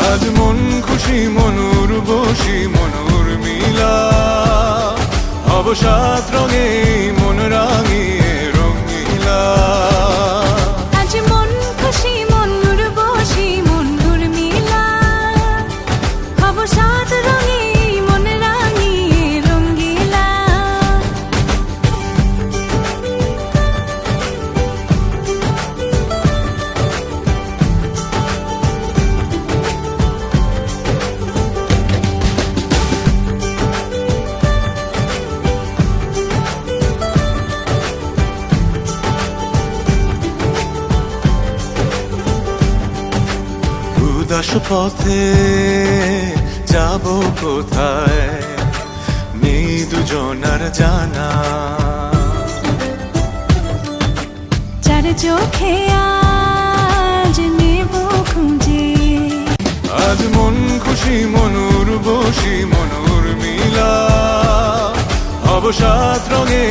আজ মন খুশি মনুর বসি মনুর মিলা অবসাদ রঙে মন রাঙিয়ে রঙিলা আজ মন খুশি মনুর বসি মনুর মিলা অবসাদ রঙে মন রাঙিয়ে রঙিলা উদাস পথে যাব কোথায় নেই দুজনার জানা চার চোখে আজ নেব খুঁজে আজ মন খুশি মনুর বসি মনুর মিলা অবসাদ রঙে